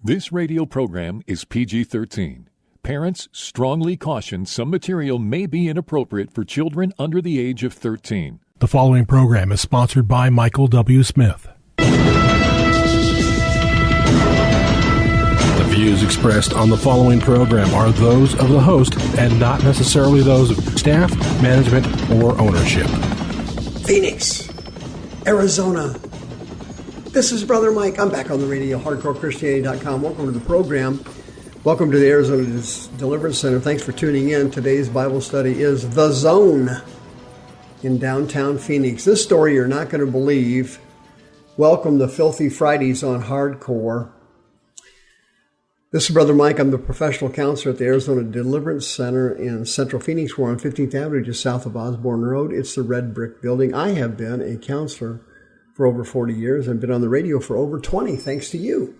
This radio program is PG-13. Parents strongly caution some material may be inappropriate for children under the age of 13. The following program is sponsored by Michael W. Smith. The views expressed on the following program are those of the host and not necessarily those of staff, management, or ownership. Phoenix, Arizona. This is Brother Mike. I'm back on the radio, hardcorechristianity.com. Welcome to the program. Welcome to the Arizona Deliverance Center. Thanks for tuning in. Today's Bible study is The Zone in downtown Phoenix. This story you're not going to believe. Welcome to Filthy Fridays on Hardcore. This is Brother Mike. I'm the professional counselor at the Arizona Deliverance Center in Central Phoenix. We're on 15th Avenue, just south of Osborne Road. It's the red brick building. I have been a counselor for over 40 years and been on the radio for over 20, thanks to you.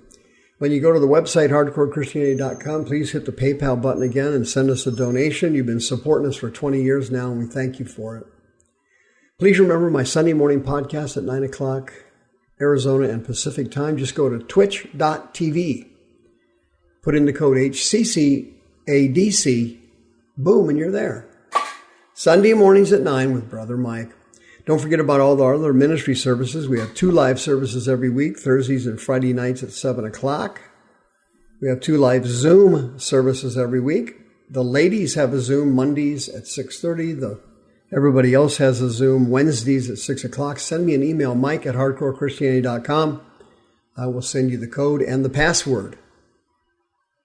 When you go to the website, hardcorechristianity.com, please hit the PayPal button again and send us a donation. You've been supporting us for 20 years now, and we thank you for it. Please remember my Sunday morning podcast at 9 o'clock Arizona and Pacific time. Just go to twitch.tv. Put in the code HCCADC. Boom, and you're there. Sunday mornings at 9 with Brother Mike. Don't forget about all our other ministry services. We have 2 live services every week, Thursdays and Friday nights at 7 o'clock. We have 2 live Zoom services every week. The ladies have a Zoom Mondays at 6:30. Everybody else has a Zoom Wednesdays at 6 o'clock. Send me an email, mike@hardcorechristianity.com. I will send you the code and the password.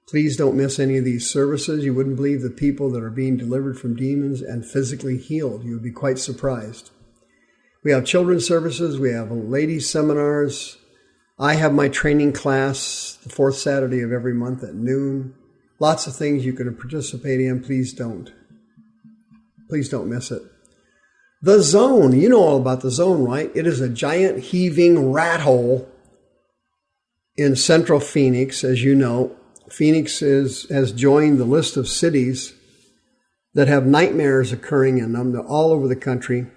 Please don't miss any of these services. You wouldn't believe the people that are being delivered from demons and physically healed. You would be quite surprised. We have children's services. We have ladies' seminars. I have my training class the 4th Saturday of every month at noon. Lots of things you can participate in. Please don't miss it. The Zone. You know all about the Zone, right? It is a giant heaving rat hole in central Phoenix. As you know, Phoenix has joined the list of cities that have nightmares occurring in them. They're all over the country.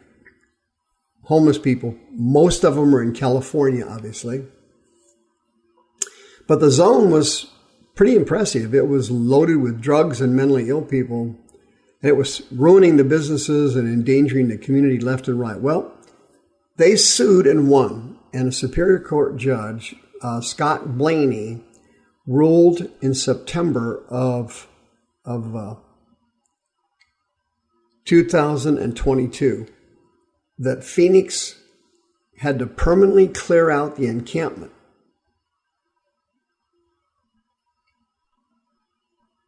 Homeless people. Most of them are in California, obviously. But the Zone was pretty impressive. It was loaded with drugs and mentally ill people. And it was ruining the businesses and endangering the community left and right. Well, they sued and won. And a Superior Court judge, Scott Blaney, ruled in September of 2022 that Phoenix had to permanently clear out the encampment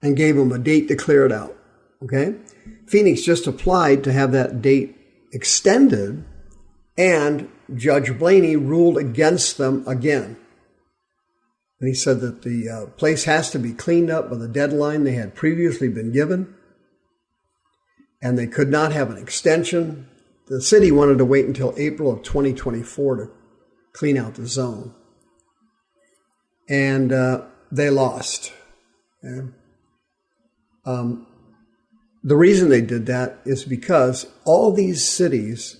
and gave them a date to clear it out. Okay? Phoenix just applied to have that date extended, and Judge Blaney ruled against them again. And he said that the place has to be cleaned up by the deadline they had previously been given, and they could not have an extension. The city wanted to wait until April of 2024 to clean out the zone. And they lost. Okay? The reason they did that is because all these cities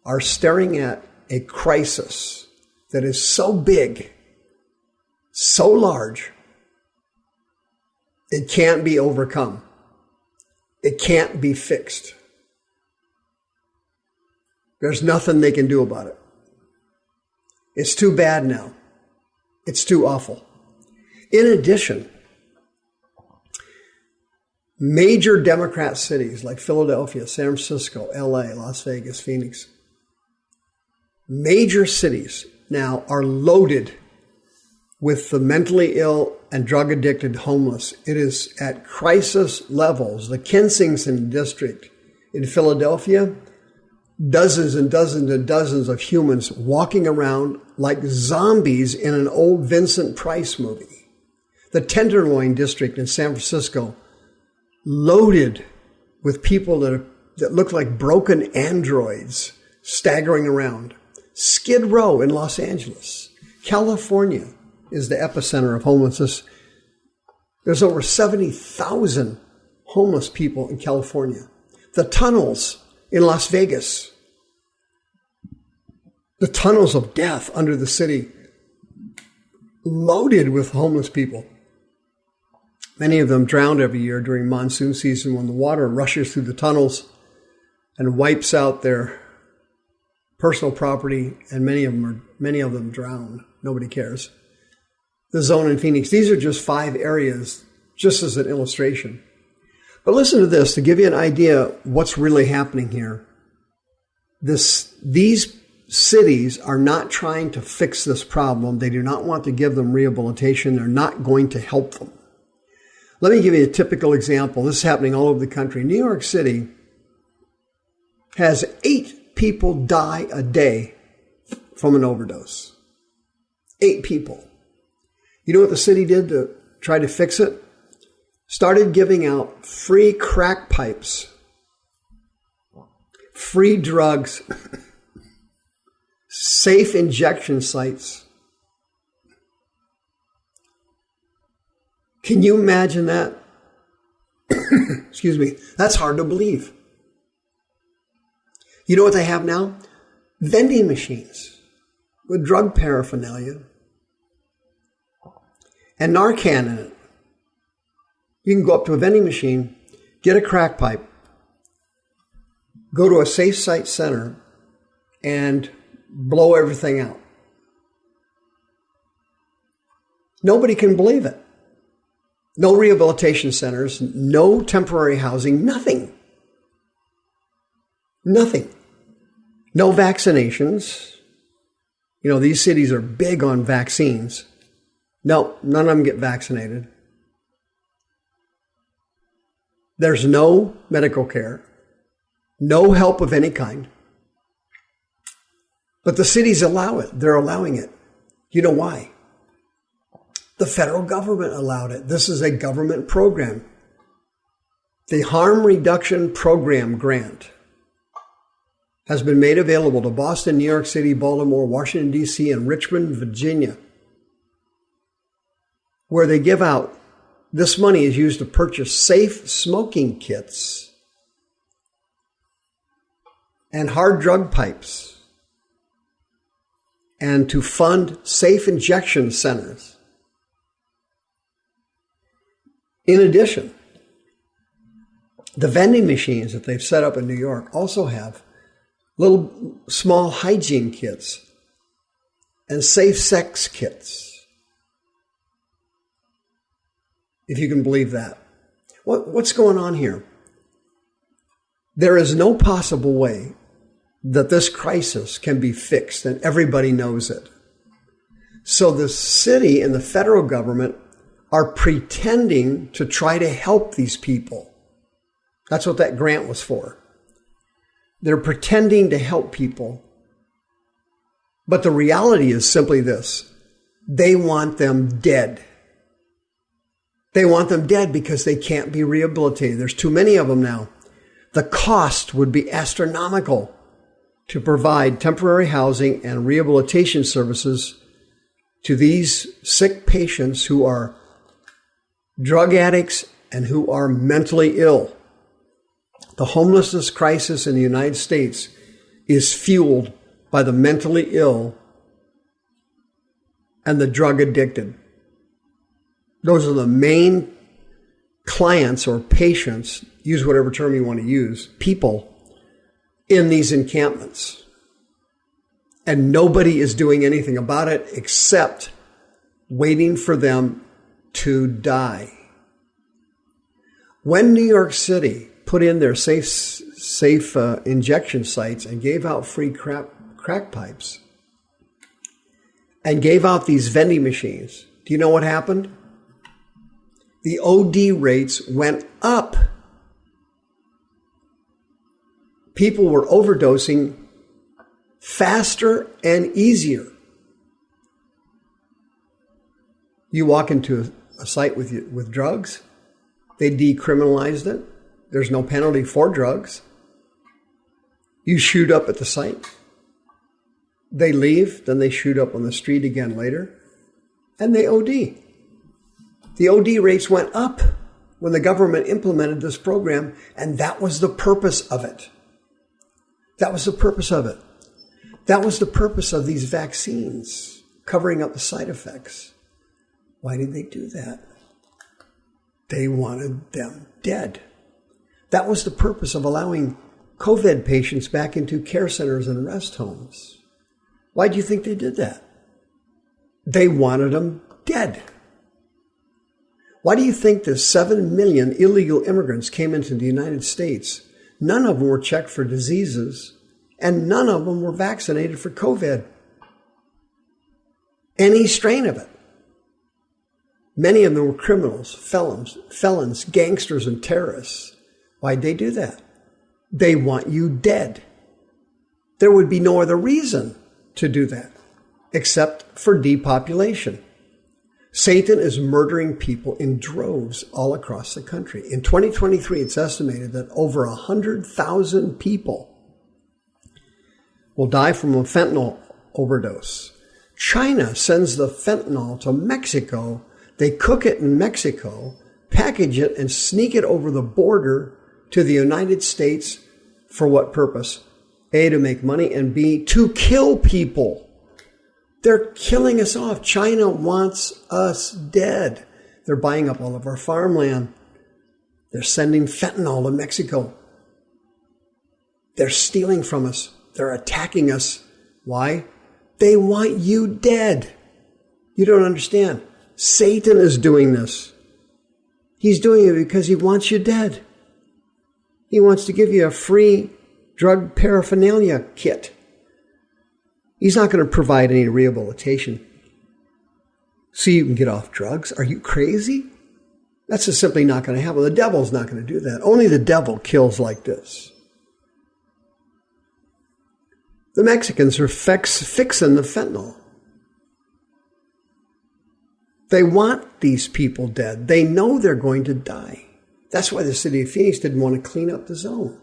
are staring at a crisis that is so big, so large, it can't be overcome. It can't be fixed. There's nothing they can do about it. It's too bad now. It's too awful. In addition, major Democrat cities like Philadelphia, San Francisco, LA, Las Vegas, Phoenix, major cities now are loaded with the mentally ill and drug-addicted homeless. It is at crisis levels. The Kensington district in Philadelphia, dozens and dozens and dozens of humans walking around like zombies in an old Vincent Price movie. The Tenderloin district in San Francisco, loaded with people that look like broken androids staggering around. Skid Row in Los Angeles. California is the epicenter of homelessness. There's over 70,000 homeless people in California. The tunnels in Las Vegas. The tunnels of death under the city. loaded with homeless people. Many of them drowned every year during monsoon season when the water rushes through the tunnels and wipes out their personal property, and many of them drown. Nobody cares. The zone in Phoenix, these are just 5 areas, just as an illustration. But listen to this, to give you an idea what's really happening here. These cities are not trying to fix this problem. They do not want to give them rehabilitation. They're not going to help them. Let me give you a typical example. This is happening all over the country. New York City has 8 people die a day from an overdose. 8 people. You know what the city did to try to fix it? Started giving out free crack pipes, free drugs, safe injection sites. Can you imagine that? Excuse me. That's hard to believe. You know what they have now? Vending machines with drug paraphernalia and Narcan in it. You can go up to a vending machine, get a crack pipe, go to a safe site center, and blow everything out. Nobody can believe it. No rehabilitation centers, no temporary housing, nothing. Nothing. No vaccinations. You know, these cities are big on vaccines. No, none of them get vaccinated. There's no medical care, no help of any kind. But the cities allow it. They're allowing it. You know why? The federal government allowed it. This is a government program. The Harm Reduction Program grant has been made available to Boston, New York City, Baltimore, Washington, D.C., and Richmond, Virginia, where they give out. This money is used to purchase safe smoking kits and hard drug pipes and to fund safe injection centers. In addition, the vending machines that they've set up in New York also have little small hygiene kits and safe sex kits. If you can believe that. What's going on here? There is no possible way that this crisis can be fixed, and everybody knows it. So the city and the federal government are pretending to try to help these people. That's what that grant was for. They're pretending to help people. But the reality is simply this. They want them dead. They want them dead because they can't be rehabilitated. There's too many of them now. The cost would be astronomical to provide temporary housing and rehabilitation services to these sick patients who are drug addicts and who are mentally ill. The homelessness crisis in the United States is fueled by the mentally ill and the drug addicted. Those are the main clients or patients, use whatever term you want to use, people in these encampments. And nobody is doing anything about it except waiting for them to die. When New York City put in their safe injection sites and gave out free crack pipes and gave out these vending machines, do you know what happened? The OD rates went up. People were overdosing faster and easier. You walk into a site with drugs, they decriminalized it. There's no penalty for drugs. You shoot up at the site. They leave, then they shoot up on the street again later, and they OD. The OD rates went up when the government implemented this program, and that was the purpose of it. That was the purpose of it. That was the purpose of these vaccines, covering up the side effects. Why did they do that? They wanted them dead. That was the purpose of allowing COVID patients back into care centers and rest homes. Why do you think they did that? They wanted them dead. Why do you think the 7 million illegal immigrants came into the United States? None of them were checked for diseases, and none of them were vaccinated for COVID. Any strain of it. Many of them were criminals, felons, gangsters, and terrorists. Why'd they do that? They want you dead. There would be no other reason to do that except for depopulation. Satan is murdering people in droves all across the country. In 2023, it's estimated that over 100,000 people will die from a fentanyl overdose. China sends the fentanyl to Mexico. They cook it in Mexico, package it, and sneak it over the border to the United States. For what purpose? A, to make money, and B, to kill people. They're killing us off. China wants us dead. They're buying up all of our farmland. They're sending fentanyl to Mexico. They're stealing from us. They're attacking us. Why? They want you dead. You don't understand. Satan is doing this. He's doing it because he wants you dead. He wants to give you a free drug paraphernalia kit. He's not going to provide any rehabilitation so you can get off drugs. Are you crazy? That's just simply not going to happen. The devil's not going to do that. Only the devil kills like this. The Mexicans are fixing the fentanyl. They want these people dead. They know they're going to die. That's why the city of Phoenix didn't want to clean up the zone.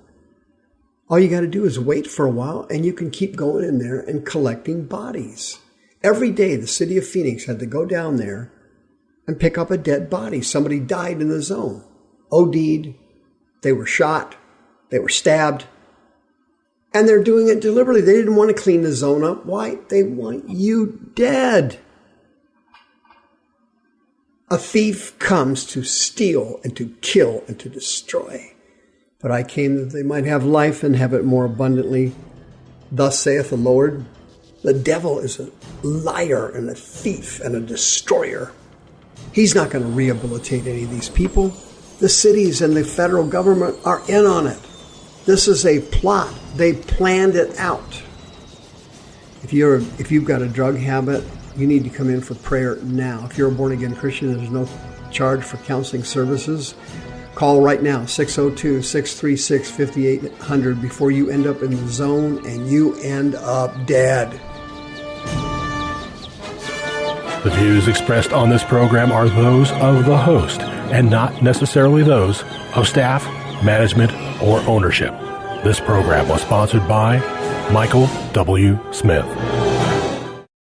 All you got to do is wait for a while, and you can keep going in there and collecting bodies. Every day, the city of Phoenix had to go down there and pick up a dead body. Somebody died in the zone, OD'd, they were shot, they were stabbed, and they're doing it deliberately. They didn't want to clean the zone up. Why? They want you dead. A thief comes to steal and to kill and to destroy. But I came that they might have life and have it more abundantly. Thus saith the Lord. The devil is a liar and a thief and a destroyer. He's not going to rehabilitate any of these people. The cities and the federal government are in on it. This is a plot. They planned it out. If you've got a drug habit, you need to come in for prayer now. If you're a born-again Christian, there's no charge for counseling services. Call right now, 602-636-5800, before you end up in the zone and you end up dead. The views expressed on this program are those of the host and not necessarily those of staff, management, or ownership. This program was sponsored by Michael W. Smith.